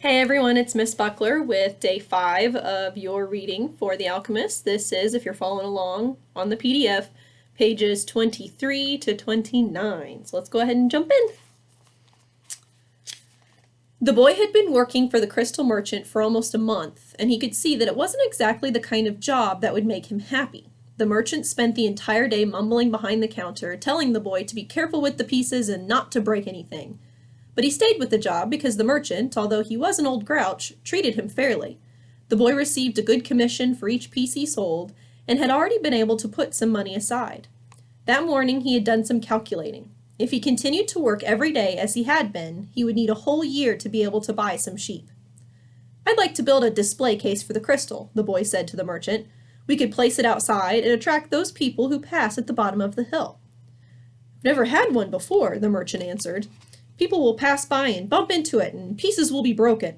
Hey everyone, it's Miss Buckler with day 5 of your reading for The Alchemist. This is, if you're following along on the PDF, pages 23 to 29. So let's go ahead and jump in. The boy had been working for the crystal merchant for almost a month, and he could see that it wasn't exactly the kind of job that would make him happy. The merchant spent the entire day mumbling behind the counter, telling the boy to be careful with the pieces and not to break anything. But he stayed with the job because the merchant, although he was an old grouch, treated him fairly. The boy received a good commission for each piece he sold, and had already been able to put some money aside. That morning he had done some calculating. If he continued to work every day as he had been, he would need a whole year to be able to buy some sheep. "I'd like to build a display case for the crystal," the boy said to the merchant. "We could place it outside and attract those people who pass at the bottom of the hill." "I've never had one before," the merchant answered. "People will pass by and bump into it, and pieces will be broken."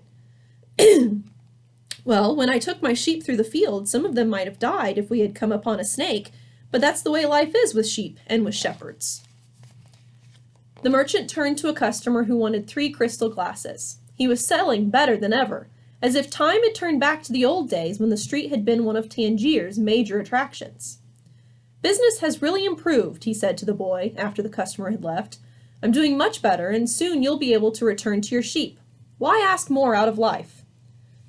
"Well, when I took my sheep through the field, some of them might have died if we had come upon a snake, but that's the way life is with sheep and with shepherds." The merchant turned to a customer who wanted 3 crystal glasses. He was selling better than ever, as if time had turned back to the old days when the street had been one of Tangier's major attractions. "Business has really improved," he said to the boy after the customer had left. "I'm doing much better, and soon you'll be able to return to your sheep. Why ask more out of life?"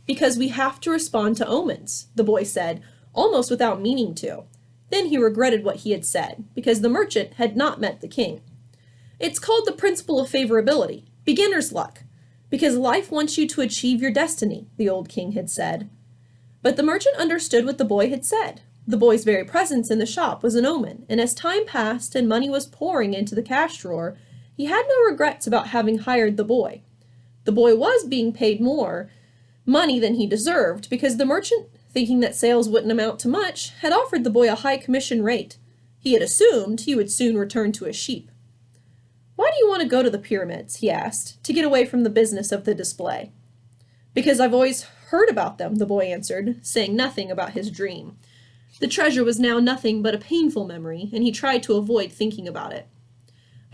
"Because we have to respond to omens," the boy said, almost without meaning to. Then he regretted what he had said, because the merchant had not met the king. "It's called the principle of favorability, beginner's luck, because life wants you to achieve your destiny," the old king had said. But the merchant understood what the boy had said. The boy's very presence in the shop was an omen, and as time passed and money was pouring into the cash drawer, he had no regrets about having hired the boy. The boy was being paid more money than he deserved, because the merchant, thinking that sales wouldn't amount to much, had offered the boy a high commission rate. He had assumed he would soon return to his sheep. "Why do you want to go to the pyramids?" he asked, "to get away from the business of the display." "Because I've always heard about them," the boy answered, saying nothing about his dream. The treasure was now nothing but a painful memory, and he tried to avoid thinking about it.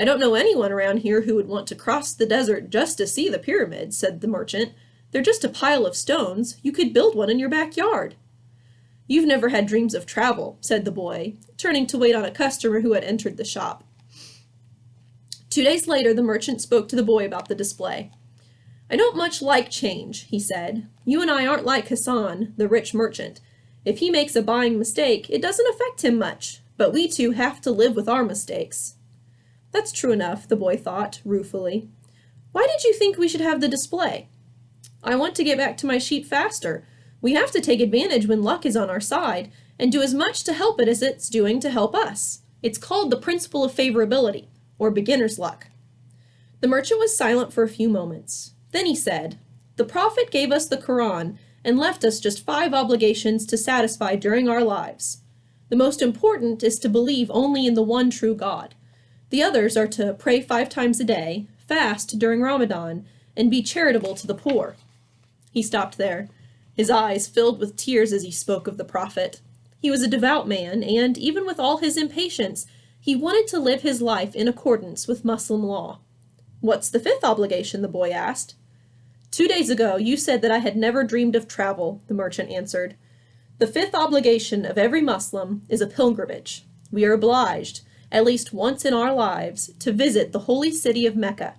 "I don't know anyone around here who would want to cross the desert just to see the pyramids," said the merchant. "They're just a pile of stones. You could build one in your backyard." "You've never had dreams of travel," said the boy, turning to wait on a customer who had entered the shop. 2 days later, the merchant spoke to the boy about the display. "I don't much like change," he said. "You and I aren't like Hassan, the rich merchant. If he makes a buying mistake, it doesn't affect him much, but we two have to live with our mistakes." That's true enough, the boy thought, ruefully. "Why did you think we should have the display?" "I want to get back to my sheep faster. We have to take advantage when luck is on our side, and do as much to help it as it's doing to help us. It's called the principle of favorability, or beginner's luck." The merchant was silent for a few moments. Then he said, "The Prophet gave us the Quran and left us just 5 obligations to satisfy during our lives. The most important is to believe only in the one true God. The others are to pray 5 times a day, fast during Ramadan, and be charitable to the poor." He stopped there. His eyes filled with tears as he spoke of the Prophet. He was a devout man, and even with all his impatience, he wanted to live his life in accordance with Muslim law. "What's the 5th obligation?" the boy asked. 2 days ago you said that I had never dreamed of travel," the merchant answered. "The 5th obligation of every Muslim is a pilgrimage. We are obliged, at least once in our lives, to visit the holy city of Mecca.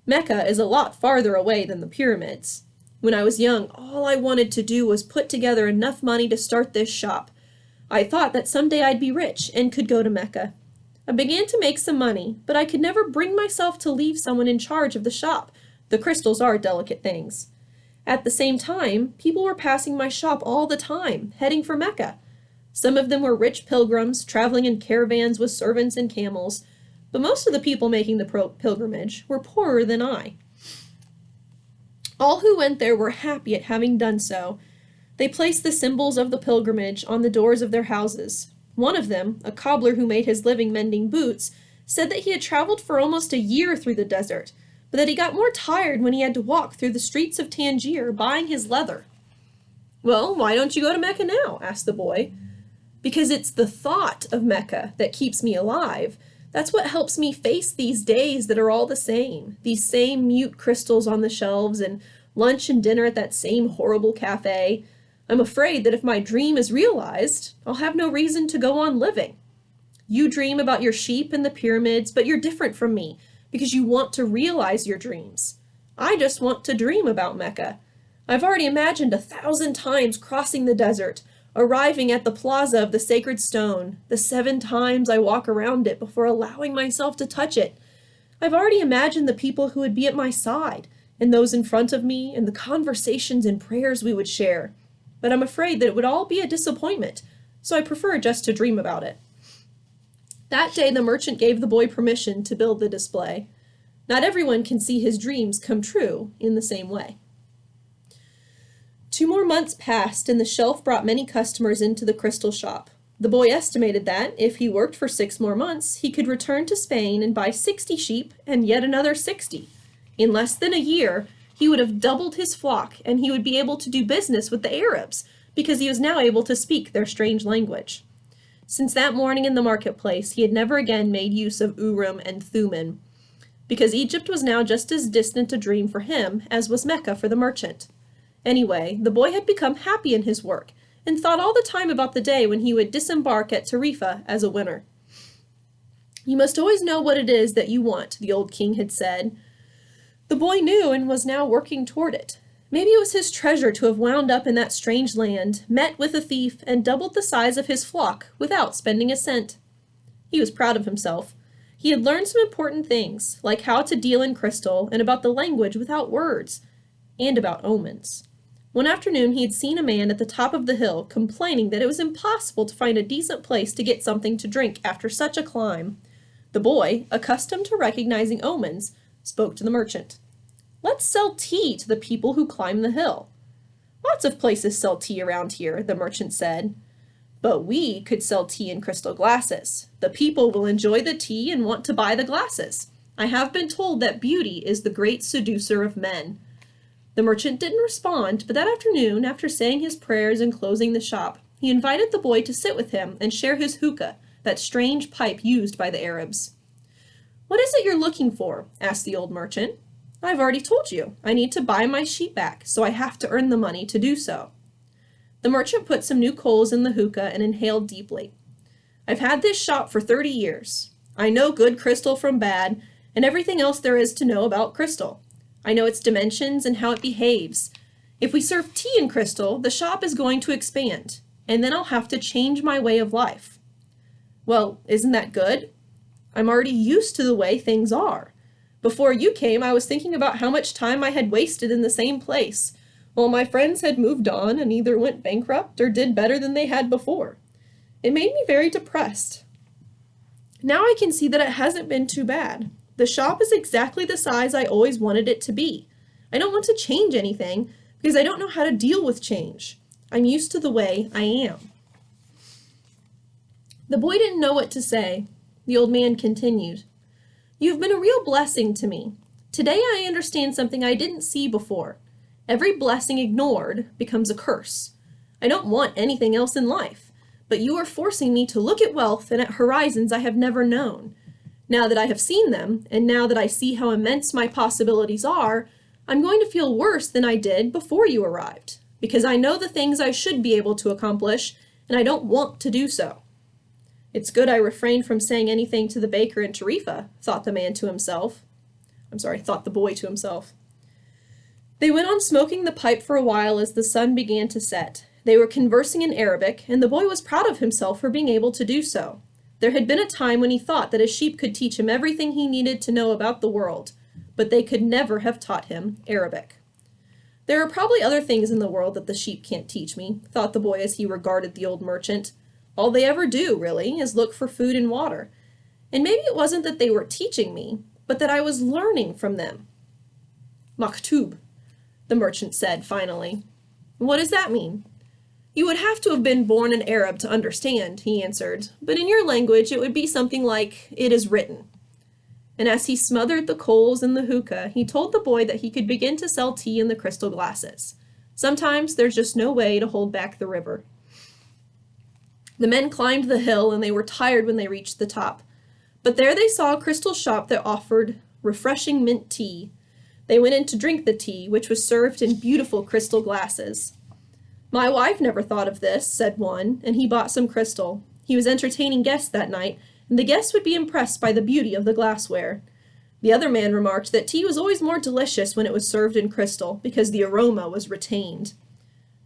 Mecca is a lot farther away than the pyramids. When I was young, all I wanted to do was put together enough money to start this shop. I thought that someday I'd be rich and could go to Mecca. I began to make some money, but I could never bring myself to leave someone in charge of the shop. The crystals are delicate things. At the same time, people were passing my shop all the time, heading for Mecca. Some of them were rich pilgrims, traveling in caravans with servants and camels, but most of the people making the pilgrimage were poorer than I. All who went there were happy at having done so. They placed the symbols of the pilgrimage on the doors of their houses. One of them, a cobbler who made his living mending boots, said that he had traveled for almost a year through the desert, but that he got more tired when he had to walk through the streets of Tangier buying his leather." "Well, why don't you go to Mecca now?" asked the boy. "Because it's the thought of Mecca that keeps me alive. That's what helps me face these days that are all the same, these same mute crystals on the shelves and lunch and dinner at that same horrible cafe. I'm afraid that if my dream is realized, I'll have no reason to go on living. You dream about your sheep and the pyramids, but you're different from me because you want to realize your dreams. I just want to dream about Mecca. I've already imagined 1,000 times crossing the desert, arriving at the plaza of the sacred stone, the 7 times I walk around it before allowing myself to touch it. I've already imagined the people who would be at my side, and those in front of me, and the conversations and prayers we would share. But I'm afraid that it would all be a disappointment, so I prefer just to dream about it. That day the merchant gave the boy permission to build the display. Not everyone can see his dreams come true in the same way. 2 more months passed, and the shelf brought many customers into the crystal shop. The boy estimated that, if he worked for 6 more months, he could return to Spain and buy 60 sheep and yet another 60. In less than a year, he would have doubled his flock, and he would be able to do business with the Arabs, because he was now able to speak their strange language. Since that morning in the marketplace, he had never again made use of Urim and Thummim, because Egypt was now just as distant a dream for him as was Mecca for the merchant. Anyway, the boy had become happy in his work, and thought all the time about the day when he would disembark at Tarifa as a winner. You must always know what it is that you want, the old king had said. The boy knew and was now working toward it. Maybe it was his treasure to have wound up in that strange land, met with a thief, and doubled the size of his flock without spending a cent. He was proud of himself. He had learned some important things, like how to deal in crystal and about the language without words, and about omens. One afternoon he had seen a man at the top of the hill complaining that it was impossible to find a decent place to get something to drink after such a climb. The boy, accustomed to recognizing omens, spoke to the merchant. "Let's sell tea to the people who climb the hill." "Lots of places sell tea around here," the merchant said. "But we could sell tea in crystal glasses. The people will enjoy the tea and want to buy the glasses. I have been told that beauty is the great seducer of men." The merchant didn't respond, but that afternoon, after saying his prayers and closing the shop, he invited the boy to sit with him and share his hookah, that strange pipe used by the Arabs. "What is it you're looking for?" asked the old merchant. "I've already told you. I need to buy my sheep back, so I have to earn the money to do so." The merchant put some new coals in the hookah and inhaled deeply. "I've had this shop for 30 years. I know good crystal from bad, and everything else there is to know about crystal. I know its dimensions and how it behaves. If we serve tea in crystal, the shop is going to expand, and then I'll have to change my way of life." "Well, isn't that good? I'm already used to the way things are. Before you came, I was thinking about how much time I had wasted in the same place, while my friends had moved on and either went bankrupt or did better than they had before. It made me very depressed. Now I can see that it hasn't been too bad. The shop is exactly the size I always wanted it to be. I don't want to change anything because I don't know how to deal with change. I'm used to the way I am." The boy didn't know what to say. The old man continued. "You've been a real blessing to me. Today I understand something I didn't see before. Every blessing ignored becomes a curse. I don't want anything else in life, but you are forcing me to look at wealth and at horizons I have never known. Now that I have seen them, and now that I see how immense my possibilities are, I'm going to feel worse than I did before you arrived, because I know the things I should be able to accomplish, and I don't want to do so." "It's good I refrained from saying anything to the baker in Tarifa," thought the boy to himself. They went on smoking the pipe for a while as the sun began to set. They were conversing in Arabic, and the boy was proud of himself for being able to do so. There had been a time when he thought that a sheep could teach him everything he needed to know about the world, but they could never have taught him Arabic. "There are probably other things in the world that the sheep can't teach me," thought the boy as he regarded the old merchant. "All they ever do, really, is look for food and water. And maybe it wasn't that they were teaching me, but that I was learning from them." "Maktub," the merchant said finally. "What does that mean?" "You would have to have been born an Arab to understand," he answered, "but in your language it would be something like, 'It is written.'" And as he smothered the coals in the hookah, he told the boy that he could begin to sell tea in the crystal glasses. Sometimes there's just no way to hold back the river. The men climbed the hill, and they were tired when they reached the top. But there they saw a crystal shop that offered refreshing mint tea. They went in to drink the tea, which was served in beautiful crystal glasses. "My wife never thought of this," said one, and he bought some crystal. He was entertaining guests that night, and the guests would be impressed by the beauty of the glassware. The other man remarked that tea was always more delicious when it was served in crystal, because the aroma was retained.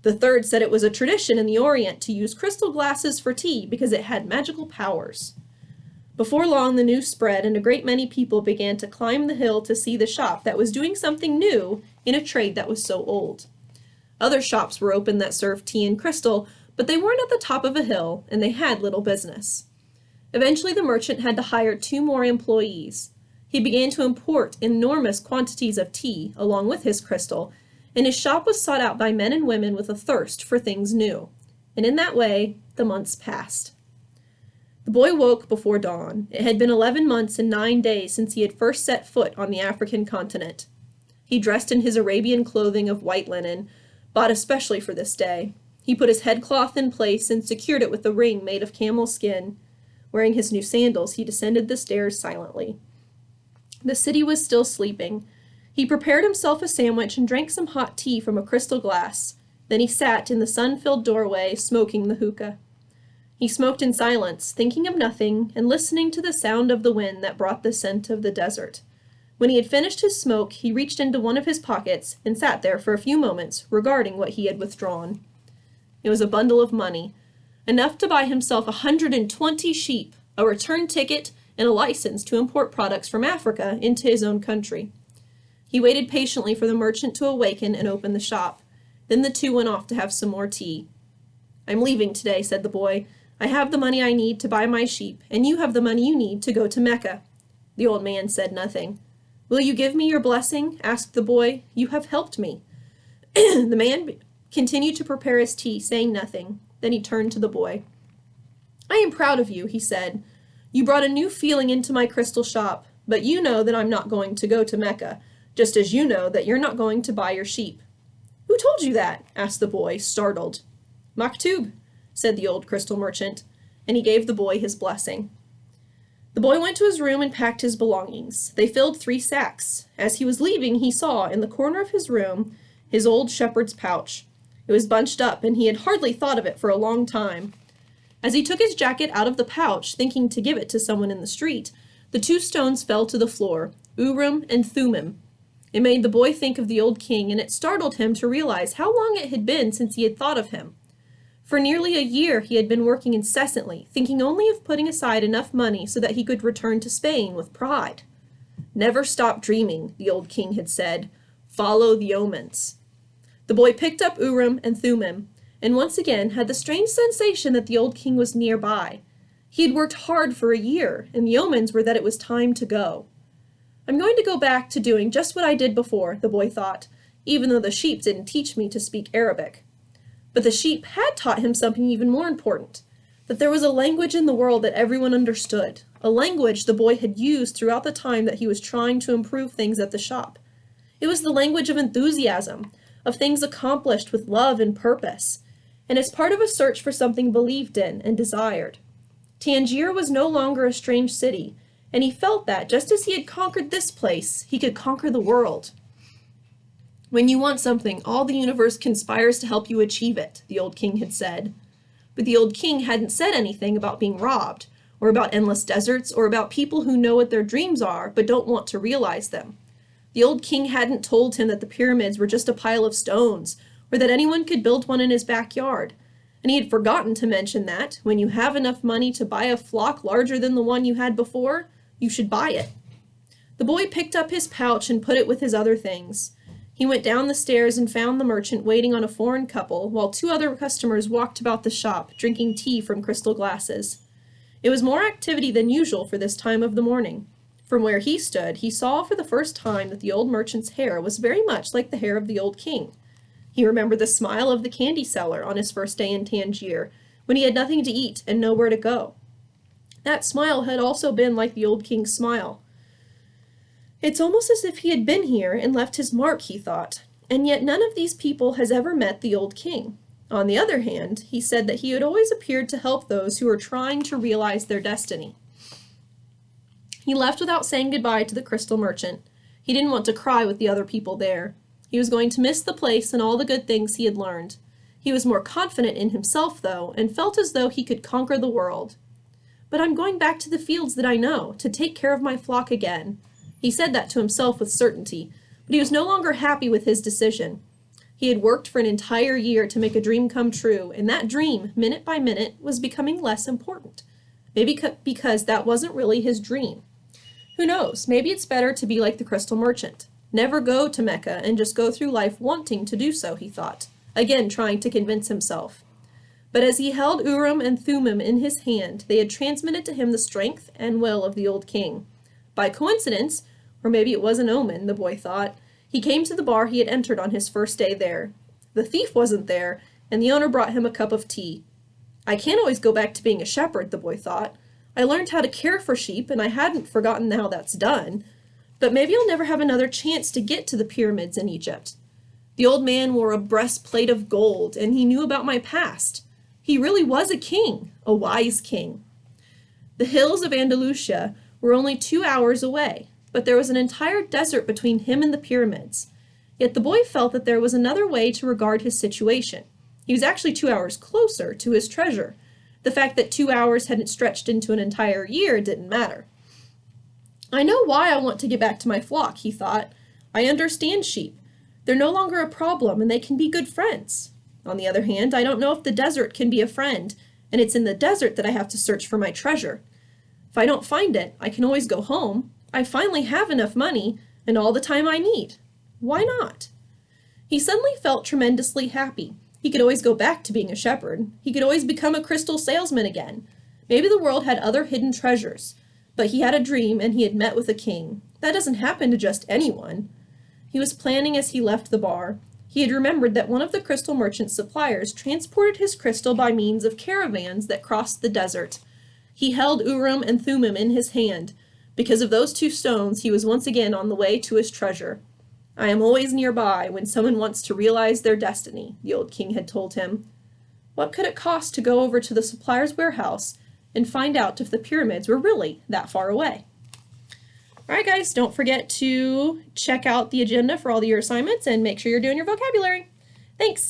The third said it was a tradition in the Orient to use crystal glasses for tea because it had magical powers. Before long, the news spread, and a great many people began to climb the hill to see the shop that was doing something new in a trade that was so old. Other shops were open that served tea in crystal, but they weren't at the top of a hill, and they had little business. Eventually, the merchant had to hire 2 more employees. He began to import enormous quantities of tea along with his crystal, and his shop was sought out by men and women with a thirst for things new. And in that way, the months passed. The boy woke before dawn. It had been 11 months and 9 days since he had first set foot on the African continent. He dressed in his Arabian clothing of white linen, bought especially for this day. He put his headcloth in place and secured it with a ring made of camel skin. Wearing his new sandals, he descended the stairs silently. The city was still sleeping. He prepared himself a sandwich and drank some hot tea from a crystal glass. Then he sat in the sun-filled doorway, smoking the hookah. He smoked in silence, thinking of nothing, and listening to the sound of the wind that brought the scent of the desert. When he had finished his smoke, he reached into one of his pockets and sat there for a few moments, regarding what he had withdrawn. It was a bundle of money, enough to buy himself 120 sheep, a return ticket, and a license to import products from Africa into his own country. He waited patiently for the merchant to awaken and open the shop. Then the two went off to have some more tea. "I'm leaving today," said the boy. "I have the money I need to buy my sheep, and you have the money you need to go to Mecca." The old man said nothing. "Will you give me your blessing?" asked the boy. "You have helped me." The man continued to prepare his tea, saying nothing. Then he turned to the boy. "I am proud of you," he said. "You brought a new feeling into my crystal shop, but you know that I'm not going to go to Mecca, just as you know that you're not going to buy your sheep." "Who told you that?" asked the boy, startled. "Maktub," said the old crystal merchant, and he gave the boy his blessing. The boy went to his room and packed his belongings. They filled 3 sacks. As he was leaving, he saw, in the corner of his room, his old shepherd's pouch. It was bunched up, and he had hardly thought of it for a long time. As he took his jacket out of the pouch, thinking to give it to someone in the street, the 2 stones fell to the floor, Urim and Thummim. It made the boy think of the old king, and it startled him to realize how long it had been since he had thought of him. For nearly a year he had been working incessantly, thinking only of putting aside enough money so that he could return to Spain with pride. "Never stop dreaming," the old king had said. "Follow the omens." The boy picked up Urim and Thummim, and once again had the strange sensation that the old king was nearby. He had worked hard for a year, and the omens were that it was time to go. "I'm going to go back to doing just what I did before," the boy thought, "even though the sheep didn't teach me to speak Arabic." But the sheep had taught him something even more important, that there was a language in the world that everyone understood, a language the boy had used throughout the time that he was trying to improve things at the shop. It was the language of enthusiasm, of things accomplished with love and purpose, and as part of a search for something believed in and desired. Tangier was no longer a strange city, and he felt that, just as he had conquered this place, he could conquer the world. "When you want something, all the universe conspires to help you achieve it," the old king had said. But the old king hadn't said anything about being robbed, or about endless deserts, or about people who know what their dreams are but don't want to realize them. The old king hadn't told him that the pyramids were just a pile of stones, or that anyone could build one in his backyard. And he had forgotten to mention that, when you have enough money to buy a flock larger than the one you had before, you should buy it. The boy picked up his pouch and put it with his other things. He went down the stairs and found the merchant waiting on a foreign couple, while 2 other customers walked about the shop, drinking tea from crystal glasses. It was more activity than usual for this time of the morning. From where he stood, he saw for the first time that the old merchant's hair was very much like the hair of the old king. He remembered the smile of the candy seller on his first day in Tangier, when he had nothing to eat and nowhere to go. That smile had also been like the old king's smile. "It's almost as if he had been here and left his mark," he thought, "and yet none of these people has ever met the old king." On the other hand, he said that he had always appeared to help those who were trying to realize their destiny. He left without saying goodbye to the crystal merchant. He didn't want to cry with the other people there. He was going to miss the place and all the good things he had learned. He was more confident in himself, though, and felt as though he could conquer the world. But I'm going back to the fields that I know, to take care of my flock again. He said that to himself with certainty, but he was no longer happy with his decision. He had worked for an entire year to make a dream come true, and that dream, minute by minute, was becoming less important. Maybe because that wasn't really his dream. Who knows, maybe it's better to be like the crystal merchant. Never go to Mecca and just go through life wanting to do so, he thought, again trying to convince himself. But as he held Urim and Thummim in his hand, they had transmitted to him the strength and will of the old king. By coincidence, or maybe it was an omen, the boy thought, he came to the bar he had entered on his first day there. The thief wasn't there, and the owner brought him a cup of tea. I can't always go back to being a shepherd, the boy thought. I learned how to care for sheep, and I hadn't forgotten how that's done. But maybe I'll never have another chance to get to the pyramids in Egypt. The old man wore a breastplate of gold, and he knew about my past. He really was a king, a wise king. The hills of Andalusia were only 2 hours away, but there was an entire desert between him and the pyramids. Yet the boy felt that there was another way to regard his situation. He was actually 2 hours closer to his treasure. The fact that 2 hours hadn't stretched into an entire year didn't matter. I know why I want to get back to my flock, he thought. I understand sheep. They're no longer a problem, and they can be good friends. On the other hand, I don't know if the desert can be a friend, and it's in the desert that I have to search for my treasure. If I don't find it, I can always go home. I finally have enough money, and all the time I need. Why not? He suddenly felt tremendously happy. He could always go back to being a shepherd. He could always become a crystal salesman again. Maybe the world had other hidden treasures, but he had a dream and he had met with a king. That doesn't happen to just anyone. He was planning as he left the bar. He had remembered that one of the crystal merchant's suppliers transported his crystal by means of caravans that crossed the desert. He held Urim and Thummim in his hand. Because of those 2 stones, he was once again on the way to his treasure. I am always nearby when someone wants to realize their destiny, the old king had told him. What could it cost to go over to the supplier's warehouse and find out if the pyramids were really that far away? All right, guys, don't forget to check out the agenda for all your assignments and make sure you're doing your vocabulary. Thanks.